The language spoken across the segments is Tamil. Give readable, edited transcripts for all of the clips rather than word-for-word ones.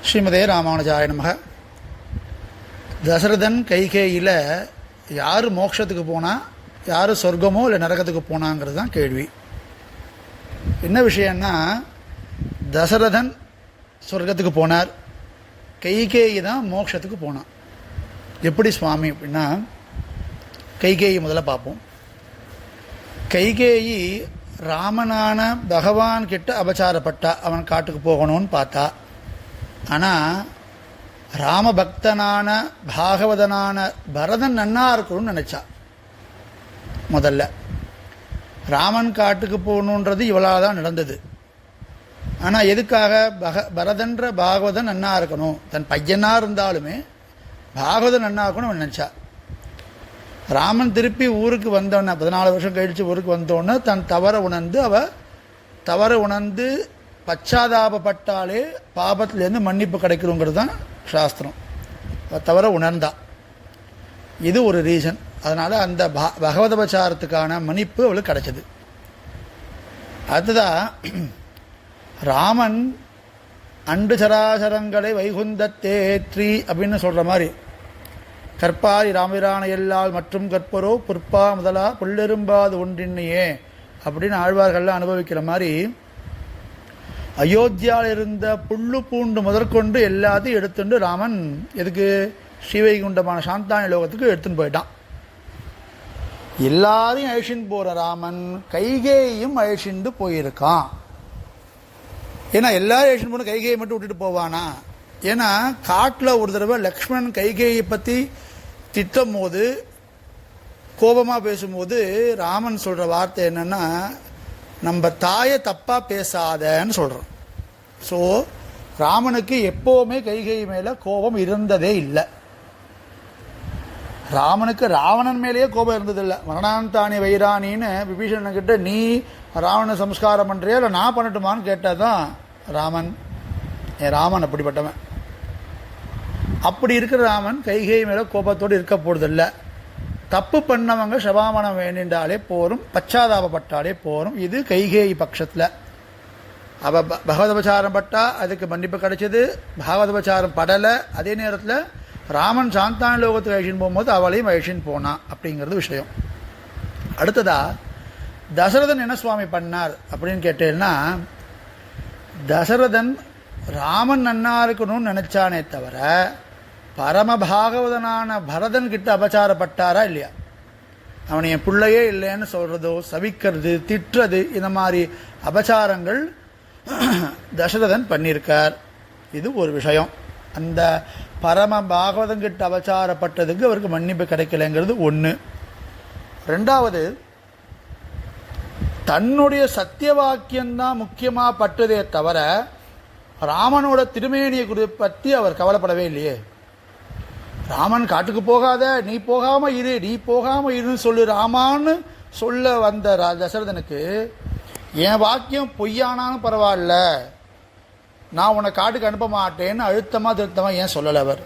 ஸ்ரீமதே ராமானுஜாய நமக. தசரதன் கைகேயில யார் மோட்சத்துக்கு போனால், யார் சொர்க்கமோ இல்லை நரகத்துக்கு போனாங்கிறது தான் கேள்வி. என்ன விஷயம்னா, தசரதன் சொர்க்கத்துக்கு போனார், கைகேயி தான் மோட்சத்துக்கு போனான். எப்படி சுவாமி அப்படின்னா, கைகேயி முதல்ல பார்ப்போம். கைகேயி ராமனான பகவான் கிட்ட அபச்சாரப்பட்டா, அவன் காட்டுக்கு போகணும்னு பார்த்தா. ஆனால் ராமபக்தனான பாகவதனான பரதன் நன்னா இருக்கணும்னு நினச்சா. முதல்ல ராமன் காட்டுக்கு போகணுன்றது இவளால் தான் நடந்தது. ஆனால் எதுக்காக? பரதன்ற பாகவதன் நன்னா இருக்கணும், தன் பையனாக இருந்தாலுமே பாகவதன் நன்னா இருக்கணும்னு நினச்சா. ராமன் திருப்பி ஊருக்கு வந்தோடனே, 14 வருஷம் கழித்து ஊருக்கு வந்தோடனே தன் தவற உணர்ந்து பச்சாதாபப்பட்டாலே பாபத்திலேருந்து மன்னிப்பு கிடைக்கணுங்கிறது தான் சாஸ்திரம். தவற உணர்ந்தா, இது ஒரு ரீசன். அதனால் அந்த பகவதபச்சாரத்துக்கான மன்னிப்பு அவளுக்கு கிடைச்சது. அதுதான் ராமன் அண்டு சராசரங்களை வைகுந்தத்தேற்றி அப்படின்னு சொல்கிற மாதிரி, கற்பாரி ராமிரான எல்லால் மற்றும் கற்பரோ புற்பா முதலா புல்லெரும்பாது ஒன்றின்னையே அப்படின்னு ஆழ்வார்கள்லாம் அனுபவிக்கிற மாதிரி, அயோத்தியாவில் இருந்த புல்லு பூண்டு முதற்கொண்டு எல்லாத்தையும் எடுத்துட்டு ராமன் எதுக்கு? ஸ்ரீவைகுண்டமான சாந்தானி லோகத்துக்கு எடுத்துன்னு போயிட்டான். எல்லாரையும் அழிச்சின்னு போகிற ராமன் கைகேயும் அழிச்சிட்டு போயிருக்கான். ஏன்னா எல்லாரும் அழிச்சின்னு போன கைகேயை மட்டும் விட்டுட்டு போவானா? ஏன்னா காட்டில் ஒரு தடவை லக்ஷ்மணன் கைகேயை பற்றி திட்டும் போது, கோபமாக பேசும்போது ராமன் சொல்கிற வார்த்தை என்னன்னா, நம்ம தாயை தப்பாக பேசாதன்னு சொல்கிறோம். ஸோ ராமனுக்கு எப்போவுமே கைகை மேலே கோபம் இருந்ததே இல்லை. ராமனுக்கு ராவணன் மேலேயே கோபம் இருந்ததில்லை. மரணாந்தானி வைராணின்னு விபீஷணன்கிட்ட, நீ ராவணனை சம்ஸ்காரம் பண்ணுறியா இல்லை நான் பண்ணட்டுமான்னு கேட்டால் தான் ராமன் ராமன் அப்படிப்பட்டவன். அப்படி இருக்கிற ராமன் கைகை மேலே கோபத்தோடு இருக்க போகிறதில்லை. தப்பு பண்ணவங்க சபாமணம் வேண்டின்றாலே போரும், பச்சாதாபப்பட்டாலே போரும். இது கைகேயி பட்சத்தில். அவள் பகவதபச்சாரம் பட்டா, அதுக்கு மன்னிப்பு கிடைச்சது. பாகவதபச்சாரம் படலை. அதே நேரத்தில் ராமன் சாந்தான லோகத்துக்கு அழிச்சின்னு போகும்போது அவளையும் அழிச்சின்னு போனான் அப்படிங்கிறது விஷயம். அடுத்ததா தசரதன் என்ன சுவாமி பண்ணார் அப்படின்னு கேட்டேன்னா, தசரதன் ராமன் நன்னா இருக்கணும்னு நினைச்சானே தவிர பரம பாகவதனான பரதன் கிட்ட அபச்சாரப்பட்டாரா இல்லையா? அவன் என் பிள்ளையே இல்லைன்னு சொல்றதோ, சவிக்கிறது, திட்டுறது, இந்த மாதிரி அபச்சாரங்கள் தசரதன் பண்ணியிருக்கார். இது ஒரு விஷயம். அந்த பரம பாகவதன் கிட்ட அபச்சாரப்பட்டதுக்கு அவருக்கு மன்னிப்பு கிடைக்கலைங்கிறது ஒன்று. ரெண்டாவது, தன்னுடைய சத்திய வாக்கியம்தான் முக்கியமாக பட்டதே தவிர ராமனோட திருமேனியை பற்றி அவர் கவலைப்படவே இல்லையே. ராமன் காட்டுக்கு போகாத, நீ போகாம இருன்னு சொல்லு ராமான்னு சொல்ல வந்த தசரதனுக்கு, என் வாக்கியம் பொய்யானாலும் பரவாயில்ல, நான் உன்னை காட்டுக்கு அனுப்ப மாட்டேன்னு திருத்தமாக ஏன் சொல்லலை அவர்?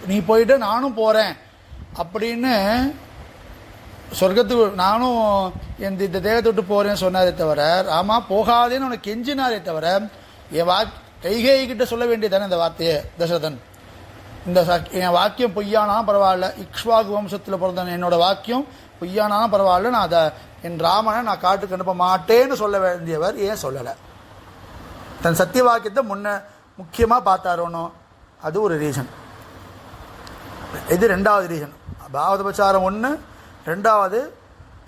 நீ போயிட்டு நானும் போகிறேன் அப்படின்னு சொர்க்கத்துக்கு நானும் இந்த தேகத்தை விட்டு போகிறேன்னு சொன்னாரே தவிர, ராமா போகாதேன்னு உனக்கு கெஞ்சினாரே தவிர, என் கைகேயி கிட்ட சொல்ல வேண்டியதானே இந்த வார்த்தையே தசரதன். என் வாக்கியம் பொய்யானாலும் பரவாயில்ல, இக்ஷ்வாகு வம்சத்தில் பிறந்த என்னோட வாக்கியம் பொய்யானாலும் பரவாயில்ல, நான் அதை என் ராமனை நான் காட்டுக்கு அனுப்ப மாட்டேன்னு சொல்ல வேண்டியவர் ஏன் சொல்லலை? தன் சத்திய வாக்கியத்தை முக்கியமாக பார்த்தாரோனோ, அது ஒரு ரீசன். இது ரெண்டாவது ரீசன். பாகவதபச்சாரம் ஒன்று. ரெண்டாவது,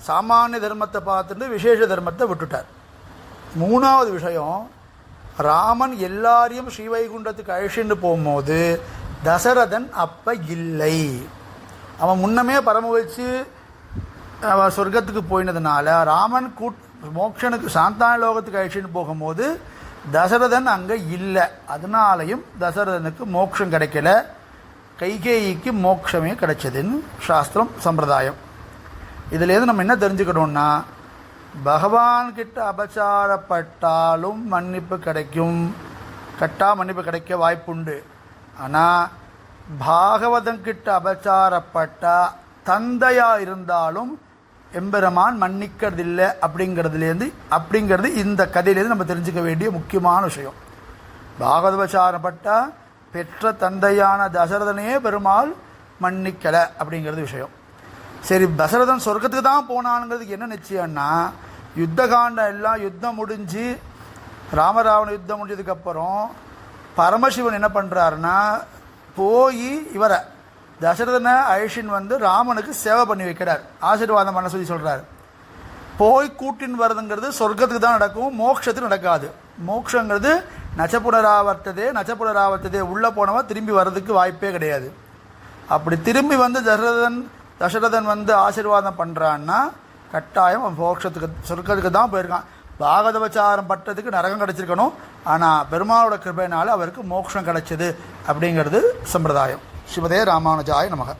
சாமானிய தர்மத்தை பார்த்துட்டு விசேஷ தர்மத்தை விட்டுட்டார். மூணாவது விஷயம், ராமன் எல்லாரையும் ஸ்ரீவைகுண்டத்துக்கு அழிச்சிட்டு போகும்போது தசரதன் அப்ப இல்லை. அவன் முன்னமே பரம வச்சு சொர்க்கத்துக்கு போயினதுனால ராமன் மோட்சனுக்கு சாந்தான லோகத்துக்கு அழிச்சிட்டு போகும்போது தசரதன் அங்கே இல்லை. அதனாலையும் தசரதனுக்கு மோட்சம் கிடைக்கல, கைகேயிக்கு மோட்சமே கிடைச்சதுன்னு சாஸ்திரம் சம்பிரதாயம். இதுலேருந்து நம்ம என்ன தெரிஞ்சுக்கணும்னா, பகவான்கிட்ட அபச்சாரப்பட்டாலும் மன்னிப்பு கிடைக்கும், மன்னிப்பு கிடைக்க வாய்ப்புண்டு. ஆனால் பாகவதங்கிட்ட அபச்சாரப்பட்ட தந்தையாக இருந்தாலும் எம்பெருமான் மன்னிக்கிறதில்லை அப்படிங்கிறது இந்த கதையிலேருந்து நம்ம தெரிஞ்சுக்க வேண்டிய முக்கியமான விஷயம். பாகவதோபச்சாரம் பட்டா பெற்ற தந்தையான தசரதனையே பெருமாள் மன்னிக்கலை அப்படிங்கிறது விஷயம். சரி, தசரதன் சொர்க்கத்துக்கு தான் போனானுங்கிறதுக்கு என்ன நிச்சயம்னா, யுத்த காண்டம் எல்லாம் யுத்தம் முடிஞ்சு ராமராவண யுத்தம் முடிஞ்சதுக்கப்புறம் பரமசிவன் என்ன பண்ணுறாருன்னா, போய் இவரை தசரதனை அழிஷின் வந்து ராமனுக்கு சேவை பண்ணி வைக்கிறார், ஆசீர்வாதம் பண்ண சொல்லி சொல்கிறார். போய் கூட்டின்னு வர்றதுங்கிறது சொர்க்கத்துக்கு தான் நடக்கும், மோட்சத்துக்கு நடக்காது. மோட்சங்கிறது நச்சப்புனராவர்த்ததே உள்ளே போனவன் திரும்பி வர்றதுக்கு வாய்ப்பே கிடையாது. அப்படி திரும்பி வந்து தசரதன் வந்து ஆசீர்வாதம் பண்ணுறான்னா கட்டாயம் அவன் மோட்சத்துக்கு சொர்க்கத்துக்கு தான் போயிருக்கான். பாகவதோபச்சாரம் பட்டதுக்கு நரகம் கிடச்சிருக்கணும், ஆனால் பெருமாளோட கிருபையினால அவருக்கு மோட்சம் கிடைச்சது அப்படிங்கிறது சம்பிரதாயம். சிவதே ராமானுஜாய நமக.